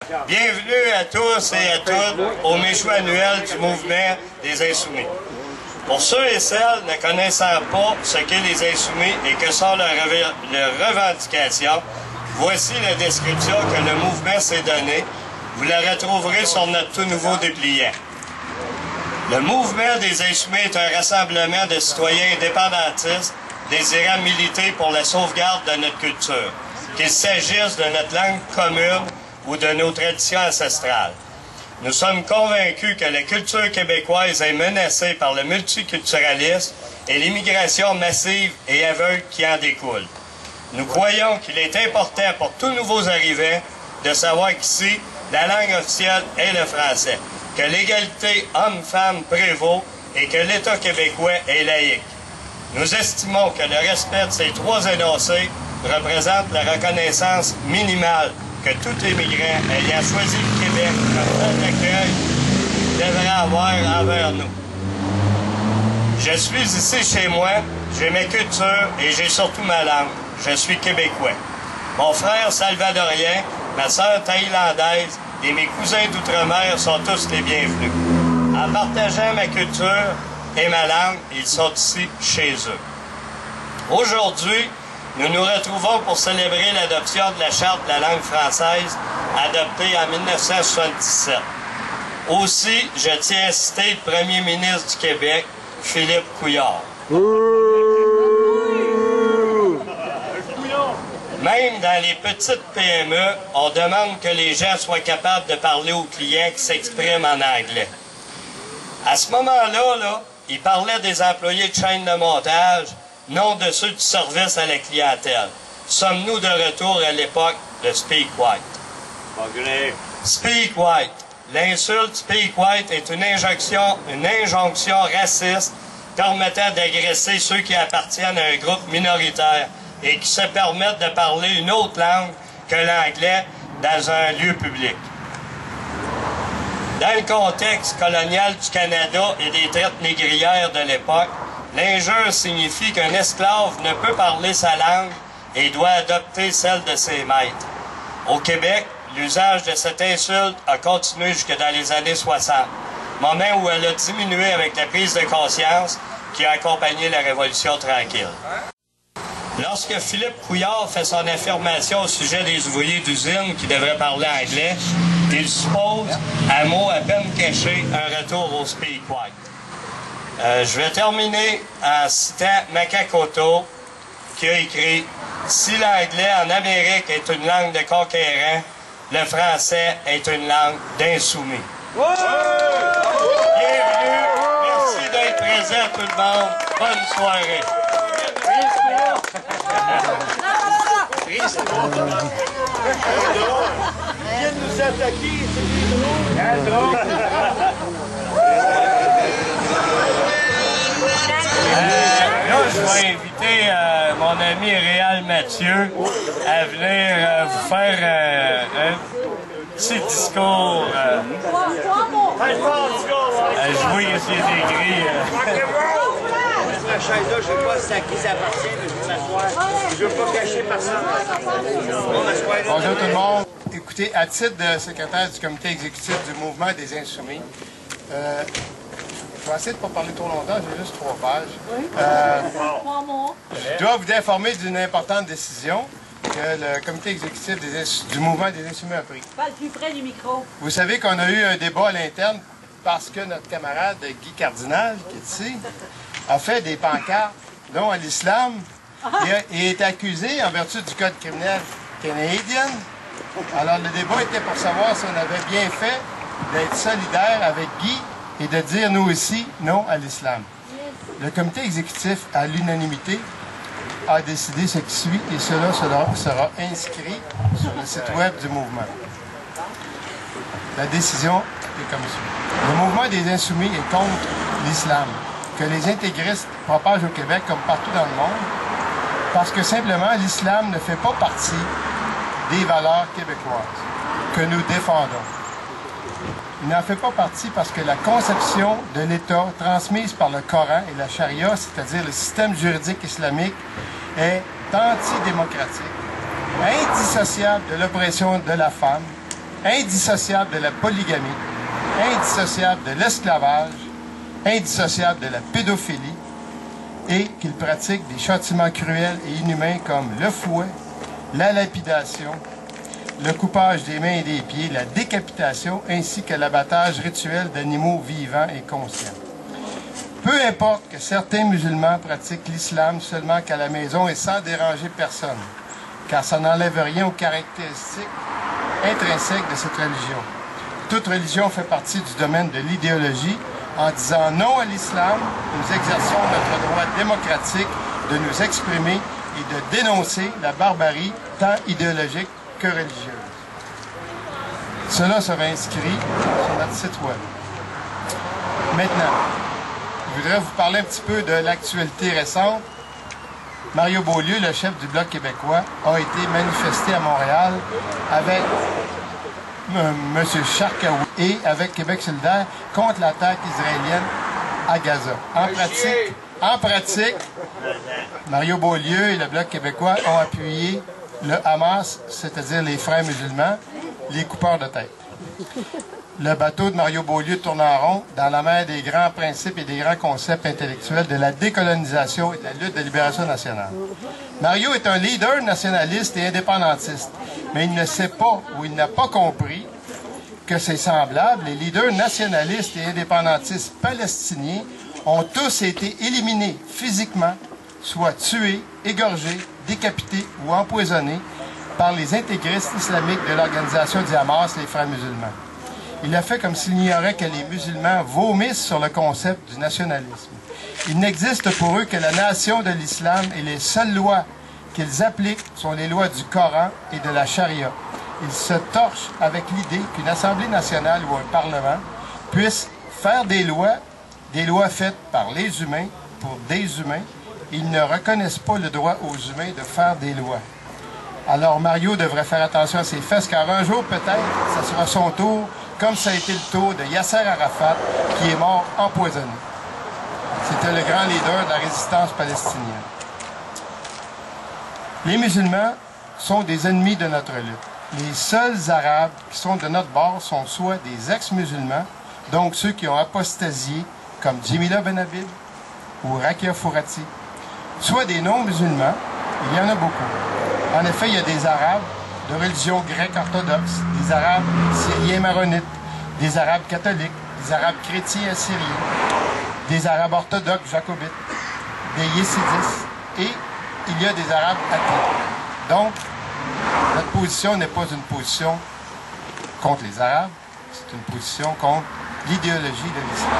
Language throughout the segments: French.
Bienvenue à tous et à toutes au méchoui annuel du mouvement des Insoumis. Pour ceux et celles ne connaissant pas ce qu'est les Insoumis et que sont leurs revendications, voici la description que le mouvement s'est donnée. Vous la retrouverez sur notre tout nouveau dépliant. Le mouvement des Insoumis est un rassemblement de citoyens indépendantistes désirant militer pour la sauvegarde de notre culture, qu'il s'agisse de notre langue commune ou de nos traditions ancestrales. Nous sommes convaincus que la culture québécoise est menacée par le multiculturalisme et l'immigration massive et aveugle qui en découle. Nous croyons qu'il est important pour tous nouveaux arrivants de savoir qu'ici, la langue officielle est le français, que l'égalité homme-femme prévaut et que l'État québécois est laïque. Nous estimons que le respect de ces trois énoncés représente la reconnaissance minimale que tout immigrant ayant choisi le Québec comme terre d'accueil devrait avoir envers nous. Je suis ici chez moi, j'ai ma culture et j'ai surtout ma langue. Je suis québécois. Mon frère salvadorien, ma sœur thaïlandaise et mes cousins d'outre-mer sont tous les bienvenus. En partageant ma culture et ma langue, ils sont ici chez eux. Aujourd'hui, nous nous retrouvons pour célébrer l'adoption de la Charte de la langue française adoptée en 1977. Aussi, je tiens à citer le premier ministre du Québec, Philippe Couillard. Même dans les petites PME, on demande que les gens soient capables de parler aux clients qui s'expriment en anglais. À ce moment-là, il parlait des employés de chaîne de montage, non de ceux du service à la clientèle. Sommes-nous de retour à l'époque de Speak White? Speak White. L'insulte Speak White est une injonction raciste permettant d'agresser ceux qui appartiennent à un groupe minoritaire et qui se permettent de parler une autre langue que l'anglais dans un lieu public. Dans le contexte colonial du Canada et des traites négrières de l'époque, l'injure signifie qu'un esclave ne peut parler sa langue et doit adopter celle de ses maîtres. Au Québec, l'usage de cette insulte a continué jusque dans les années 60, moment où elle a diminué avec la prise de conscience qui a accompagné la Révolution tranquille. Lorsque Philippe Couillard fait son affirmation au sujet des ouvriers d'usine qui devraient parler anglais, il suppose, à mots à peine cachés, un retour au Speak White. Je vais terminer en citant Makakoto, qui a écrit « Si l'anglais en Amérique est une langue de conquérants, le français est une langue d'insoumis. » Bienvenue, merci d'être présent tout le monde. Bonne soirée. Viens nous attaquer, c'est drôle. Là, je vais inviter mon ami Réal Mathieu à venir vous faire un petit discours. À jouer ses écrits. La chaise-là, je ne sais pas à qui ça appartient, mais je veux m'asseoir. Je ne veux pas cacher personne. Bonjour tout le monde. Écoutez, à titre de secrétaire du comité exécutif du mouvement des Insoumis, je vais essayer de ne pas parler trop longtemps, j'ai juste 3 pages. Je dois vous informer d'une importante décision que le comité exécutif du mouvement des Insoumis a pris. Parle plus près du micro. Vous savez qu'on a eu un débat à l'interne parce que notre camarade Guy Cardinal, qui est ici, a fait des pancartes non à l'islam et est accusé en vertu du code criminel canadien. Alors le débat était pour savoir si on avait bien fait d'être solidaire avec Guy et de dire nous aussi non à l'islam. Le comité exécutif, à l'unanimité, a décidé ce qui suit et cela sera inscrit sur le site web du mouvement. La décision est comme suit. Le mouvement des Insoumis est contre l'islam, que les intégristes propagent au Québec comme partout dans le monde, parce que simplement l'islam ne fait pas partie des valeurs québécoises que nous défendons. Il n'en fait pas partie parce que la conception de l'État transmise par le Coran et la charia, c'est-à-dire le système juridique islamique, est antidémocratique, indissociable de l'oppression de la femme indissociable de la polygamie, indissociable de l'esclavage, indissociable de la pédophilie, et qu'il pratique des châtiments cruels et inhumains comme le fouet, la lapidation, le coupage des mains et des pieds, la décapitation, ainsi que l'abattage rituel d'animaux vivants et conscients. Peu importe que certains musulmans pratiquent l'islam seulement qu'à la maison et sans déranger personne, car ça n'enlève rien aux caractéristiques intrinsèques de cette religion. Toute religion fait partie du domaine de l'idéologie. En disant non à l'islam, nous exerçons notre droit démocratique de nous exprimer et de dénoncer la barbarie tant idéologique que religieuse. Cela sera inscrit sur notre site web. Maintenant, je voudrais vous parler un petit peu de l'actualité récente. Mario Beaulieu, le chef du Bloc québécois, a été manifesté à Montréal avec M. Charkaoui et avec Québec solidaire contre l'attaque israélienne à Gaza. En pratique, Mario Beaulieu et le Bloc québécois ont appuyé le Hamas, c'est-à-dire les frères musulmans, les coupeurs de tête. Le bateau de Mario Beaulieu tourne en rond dans la mer des grands principes et des grands concepts intellectuels de la décolonisation et de la lutte de libération nationale. Mario est un leader nationaliste et indépendantiste, mais il ne sait pas ou il n'a pas compris que ses semblables, les leaders nationalistes et indépendantistes palestiniens, ont tous été éliminés physiquement, soit tués, égorgés, décapités ou empoisonnés par les intégristes islamiques de l'organisation du Hamas, les frères musulmans. Il a fait comme s'il ignorait que les musulmans vomissent sur le concept du nationalisme. Il n'existe pour eux que la nation de l'islam et les seules lois qu'ils appliquent sont les lois du Coran et de la charia. Ils se torchent avec l'idée qu'une Assemblée nationale ou un Parlement puisse faire des lois faites par les humains pour des humains. Ils ne reconnaissent pas le droit aux humains de faire des lois. Alors Mario devrait faire attention à ses fesses, car un jour peut-être, ça sera son tour, comme ça a été le tour de Yasser Arafat, qui est mort empoisonné. C'était le grand leader de la résistance palestinienne. Les musulmans sont des ennemis de notre lutte. Les seuls Arabes qui sont de notre bord sont soit des ex-musulmans, donc ceux qui ont apostasié, comme Jemila Benhabib ou Rakia Fourati, soit des non-musulmans, il y en a beaucoup. En effet, il y a des Arabes de religion grecque orthodoxe, des Arabes syriens maronites, des Arabes catholiques, des Arabes chrétiens assyriens, des Arabes orthodoxes jacobites, des yézidis, et il y a des Arabes athées. Donc, notre position n'est pas une position contre les Arabes, c'est une position contre l'idéologie de l'islam.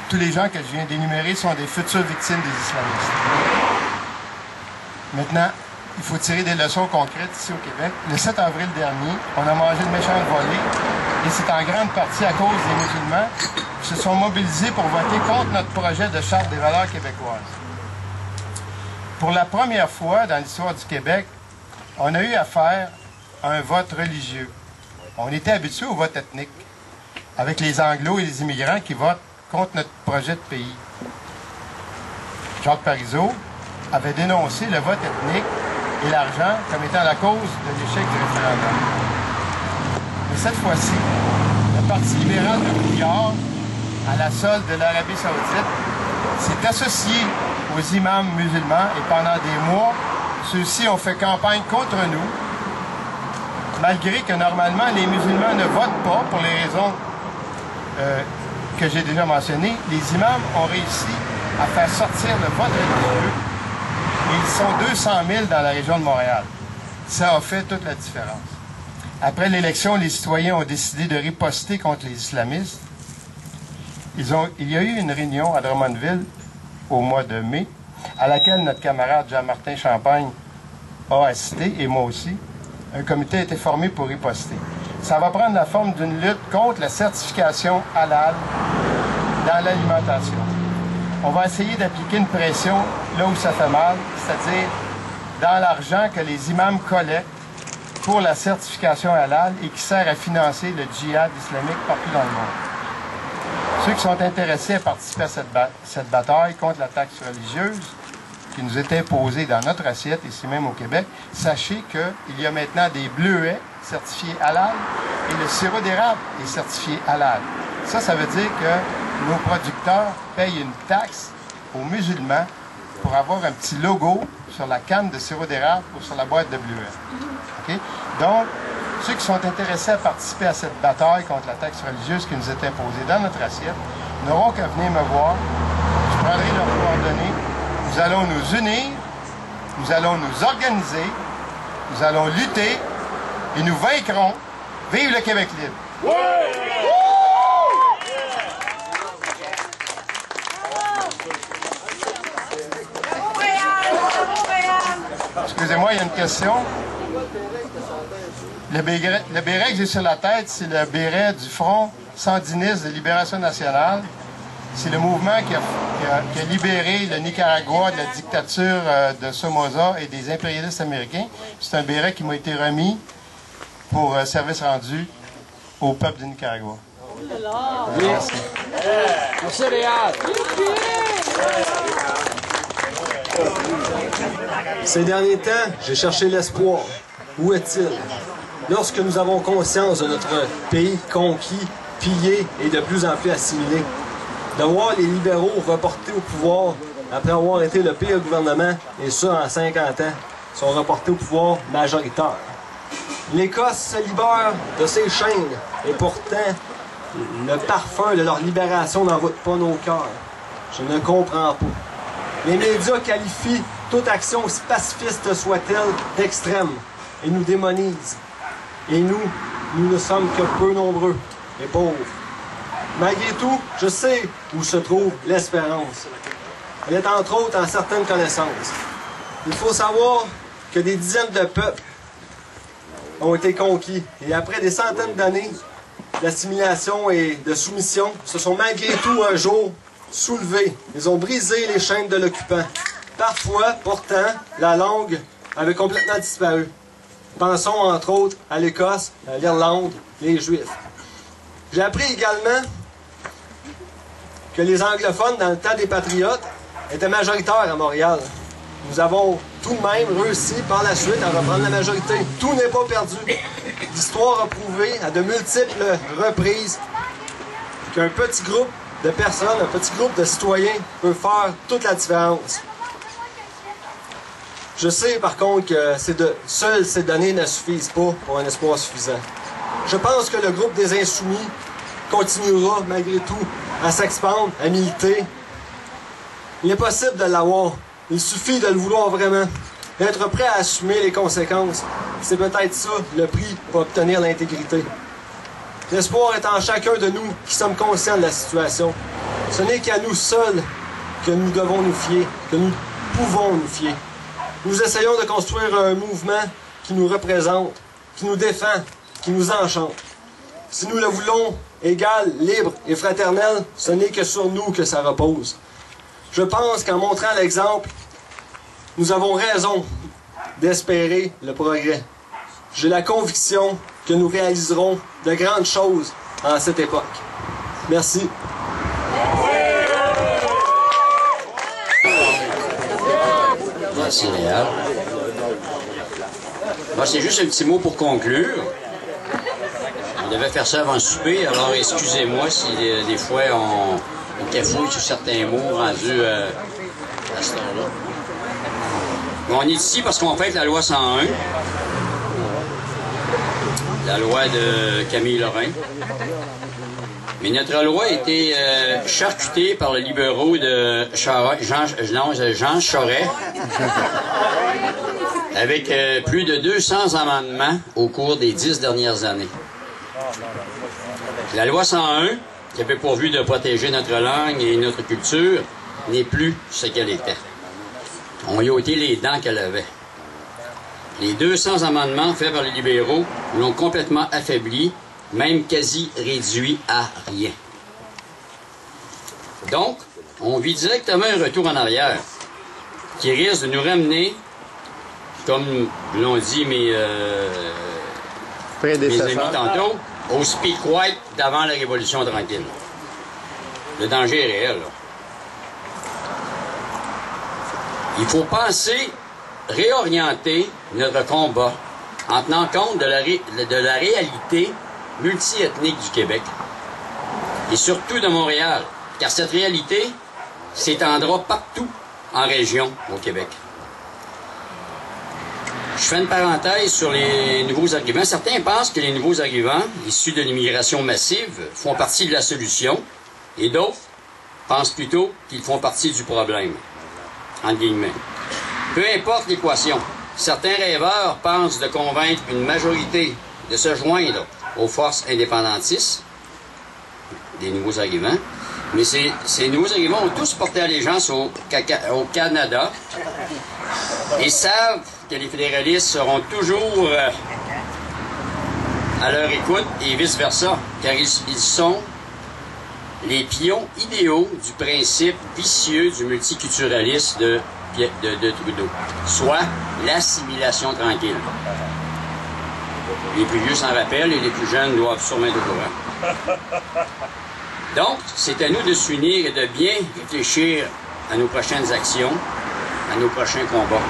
Tous les gens que je viens d'énumérer sont des futures victimes des islamistes. Maintenant, il faut tirer des leçons concrètes ici au Québec. Le 7 avril dernier, on a mangé une méchante volée, et c'est en grande partie à cause des musulmans qui se sont mobilisés pour voter contre notre projet de charte des valeurs québécoises. Pour la première fois dans l'histoire du Québec, on a eu à faire un vote religieux. On était habitué au vote ethnique, avec les Anglos et les immigrants qui votent contre notre projet de pays. Jacques Parizeau avait dénoncé le vote ethnique et l'argent comme étant la cause de l'échec du référendum. Mais cette fois-ci, le Parti libéral de Couillard, à la solde de l'Arabie saoudite, s'est associé aux imams musulmans et pendant des mois, ceux-ci ont fait campagne contre nous, malgré que normalement les musulmans ne votent pas pour les raisons que j'ai déjà mentionnées. Les imams ont réussi à faire sortir le vote religieux et ils sont 200 000 dans la région de Montréal. Ça a fait toute la différence. Après l'élection, les citoyens ont décidé de riposter contre les islamistes. Il y a eu une réunion à Drummondville au mois de mai, à laquelle notre camarade Jean-Martin Champagne a assisté, et moi aussi. Un comité a été formé pour riposter. Ça va prendre la forme d'une lutte contre la certification halal dans l'alimentation. On va essayer d'appliquer une pression là où ça fait mal, c'est-à-dire dans l'argent que les imams collectent pour la certification halal et qui sert à financer le djihad islamique partout dans le monde. Ceux qui sont intéressés à participer à cette bataille contre la taxe religieuse qui nous est imposé dans notre assiette, ici même au Québec, sachez qu'il y a maintenant des bleuets certifiés halal et le sirop d'érable est certifié halal. Ça veut dire que nos producteurs payent une taxe aux musulmans pour avoir un petit logo sur la canne de sirop d'érable ou sur la boîte de bleuets. Okay? Donc, ceux qui sont intéressés à participer à cette bataille contre la taxe religieuse qui nous est imposée dans notre assiette n'auront qu'à venir me voir. Je prendrai leurs coordonnées. Nous allons nous unir, nous allons nous organiser, nous allons lutter et nous vaincrons. Vive le Québec libre! Ouais! Excusez-moi, il y a une question. Le béret que j'ai sur la tête, c'est le béret du Front sandiniste de libération nationale. C'est le mouvement qui a libéré le Nicaragua de la dictature de Somoza et des impérialistes américains. C'est un béret qui m'a été remis pour service rendu au peuple du Nicaragua. Merci. Merci, Réal. Ces derniers temps, j'ai cherché l'espoir. Où est-il? Lorsque nous avons conscience de notre pays conquis, pillé et de plus en plus assimilé, de voir les libéraux reportés au pouvoir après avoir été le pire gouvernement, et ça en 50 ans, sont reportés au pouvoir majoritaire. L'Écosse se libère de ses chaînes, et pourtant, le parfum de leur libération n'envoûte pas nos cœurs. Je ne comprends pas. Les médias qualifient toute action, aussi pacifiste soit-elle, d'extrême, et nous démonisent. Et nous ne sommes que peu nombreux et pauvres. Malgré tout, je sais où se trouve l'espérance. Elle est entre autres en certaines connaissances. Il faut savoir que des dizaines de peuples ont été conquis. Et après des centaines d'années d'assimilation et de soumission, se sont malgré tout un jour soulevés. Ils ont brisé les chaînes de l'occupant. Parfois, pourtant, la langue avait complètement disparu. Pensons entre autres à l'Écosse, à l'Irlande, les Juifs. J'ai appris également que les anglophones, dans le temps des patriotes, étaient majoritaires à Montréal. Nous avons tout de même réussi par la suite à reprendre la majorité. Tout n'est pas perdu. L'histoire a prouvé à de multiples reprises qu'un petit groupe de personnes, un petit groupe de citoyens peut faire toute la différence. Je sais par contre que seules ces données ne suffisent pas pour un espoir suffisant. Je pense que le groupe des Insoumis continuera malgré tout à s'expandre, à militer. Il est possible de l'avoir. Il suffit de le vouloir vraiment. D'être prêt à assumer les conséquences. C'est peut-être ça le prix pour obtenir l'intégrité. L'espoir est en chacun de nous qui sommes conscients de la situation. Ce n'est qu'à nous seuls que nous devons nous fier, que nous pouvons nous fier. Nous essayons de construire un mouvement qui nous représente, qui nous défend, qui nous enchante. Si nous le voulons égal, libre et fraternel, ce n'est que sur nous que ça repose. Je pense qu'en montrant l'exemple, nous avons raison d'espérer le progrès. J'ai la conviction que nous réaliserons de grandes choses en cette époque. Merci. Merci, Réal. Bon, c'est juste un petit mot pour conclure. On devait faire ça avant le souper, alors excusez-moi si des fois on cafouille sur certains mots rendus à ce temps-là. On est ici parce qu'on fête la loi 101, la loi de Camille Lorrain. Mais notre loi a été charcutée par les libéraux de Jean Charest avec plus de 200 amendements au cours des 10 dernières années. La loi 101, qui avait pour but de protéger notre langue et notre culture, n'est plus ce qu'elle était. On y a ôté les dents qu'elle avait. Les 200 amendements faits par les libéraux l'ont complètement affaibli, même quasi réduit à rien. Donc, on vit directement un retour en arrière, qui risque de nous ramener, comme l'ont dit mes amis tantôt, au speak white d'avant la Révolution tranquille. Le danger est réel, là. Il faut penser, réorienter notre combat en tenant compte de la réalité multiethnique du Québec et surtout de Montréal, car cette réalité s'étendra partout en région au Québec. Je fais une parenthèse sur les nouveaux arrivants. Certains pensent que les nouveaux arrivants, issus de l'immigration massive, font partie de la solution, et d'autres pensent plutôt qu'ils font partie du problème, entre guillemets. Peu importe l'équation, certains rêveurs pensent de convaincre une majorité de se joindre aux forces indépendantistes, des nouveaux arrivants, mais ces nouveaux arrivants ont tous porté allégeance au Canada et savent que les fédéralistes seront toujours à leur écoute et vice-versa, car ils sont les pions idéaux du principe vicieux du multiculturalisme de Trudeau, soit l'assimilation tranquille. Les plus vieux s'en rappellent et les plus jeunes doivent sûrement être au courant. Donc, c'est à nous de s'unir et de bien réfléchir à nos prochaines actions, à nos prochains combats,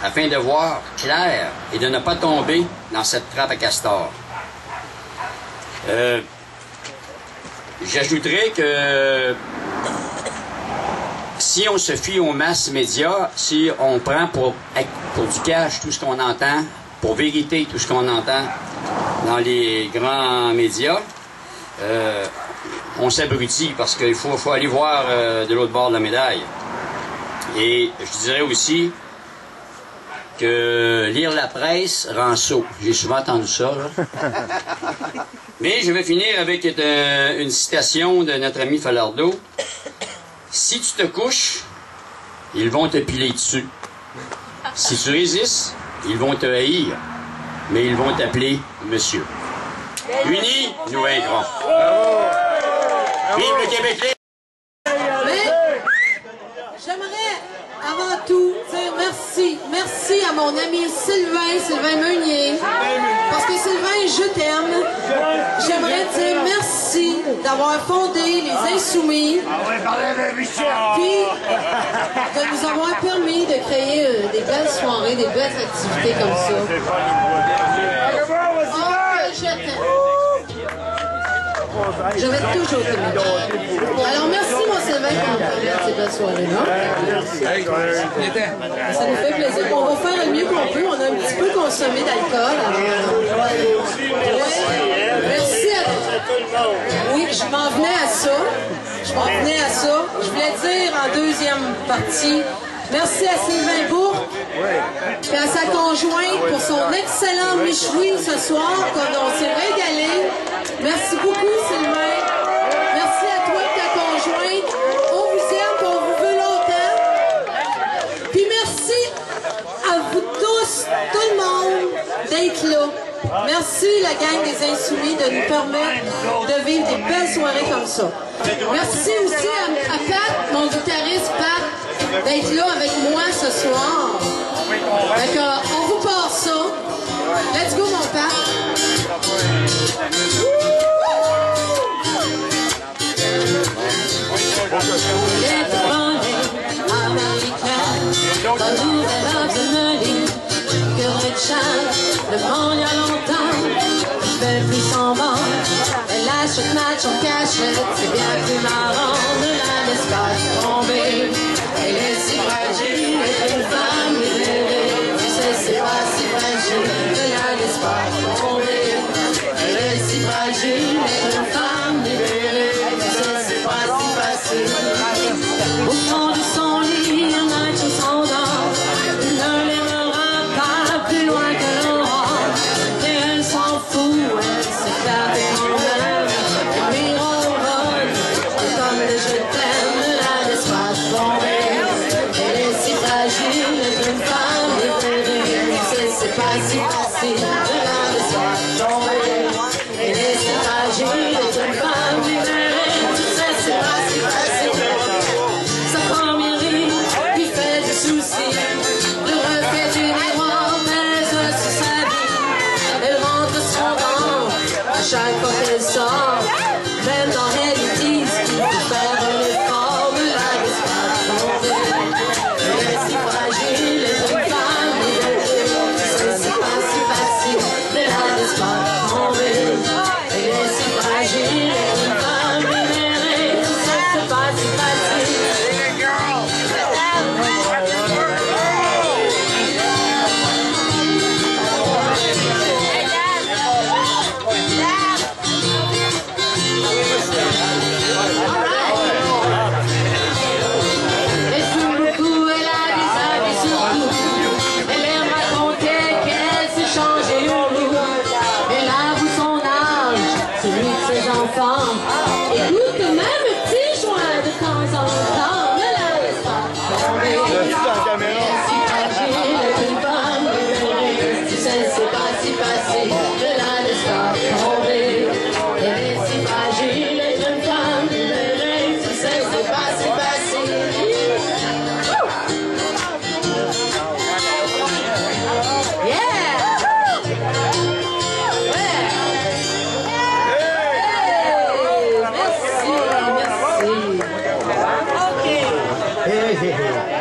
afin de voir clair et de ne pas tomber dans cette trappe à castor. J'ajouterais que si on se fie aux masses médias, si on prend pour du cash tout ce qu'on entend, pour vérité tout ce qu'on entend dans les grands médias, on s'abrutit parce qu'il faut aller voir de l'autre bord de la médaille. Et je dirais aussi que lire la presse rend sot. J'ai souvent entendu ça, là. Mais je vais finir avec une citation de notre ami Falardeau. « Si tu te couches, ils vont te piler dessus. Si tu résistes, ils vont te haïr, mais ils vont t'appeler monsieur. Unis, nous vaincrons. Vive le Québec libre! » Mais j'aimerais avant tout dire merci à mon ami Sylvain Meunier, parce que Sylvain, je t'aime. J'aimerais dire merci d'avoir fondé les Insoumis, puis de nous avoir permis de créer des belles soirées, des belles activités comme ça. Oh, je t'aime. Je vais toujours t'aimer. Alors merci mon Sylvain pour nous permettre ces belles soirées-là. Ça nous fait plaisir. On va faire le mieux qu'on peut. On a un petit peu consommé d'alcool. Merci à toi. Oui, je m'en venais à ça. Je voulais dire en deuxième partie, merci à Sylvain Bourque et à sa conjointe pour son excellent michoui ce soir, on s'est régalé. Merci beaucoup, Sylvain. Merci à toi et ta conjointe. On vous aime, on vous veut longtemps. Puis merci à vous tous, tout le monde, d'être là. Merci, la gang des Insoumis, de nous permettre de vivre des belles soirées comme ça. Merci aussi à Pat, mon guitariste Pat, d'être là avec moi ce soir. D'accord, on vous passe ça. Let's go, mon Pat. Le vent il y a longtemps, je fais plus semblant. Elle lâche chaque match en cachette, c'est bien plus marrant de la laisse pas tomber. Elle est si fragile, elle est une femme libérée. Tu sais, c'est pas si fragile, ne la laisse pas tomber. Elle est si fragile, elle est une femme libérée. Tu sais, c'est pas si facile. Au fond de son lit, un match s'endort. Ne l'aimera pas plus loin que l'aurore. Et elle s'en fout, elle s'éclate en elle. Elle mironne, comme le je t'aime, ne la laisse pas tomber. Elle est si fragile, elle est une femme libérée. Tu sais, c'est pas si facile, ne la laisse pas tomber. Elle est si fragile, elle est une femme libérée. Tu sais, c'est pas si facile. Sa première rire qui fait du souci. Le reflet du miroir pèse sur sa vie. Elle rentre son ventre à chaque fois qu'elle sort. Même dans elle, ils disent qu'il faut faire un effort. Ne la laisse pas tomber. Hé, hé, hé.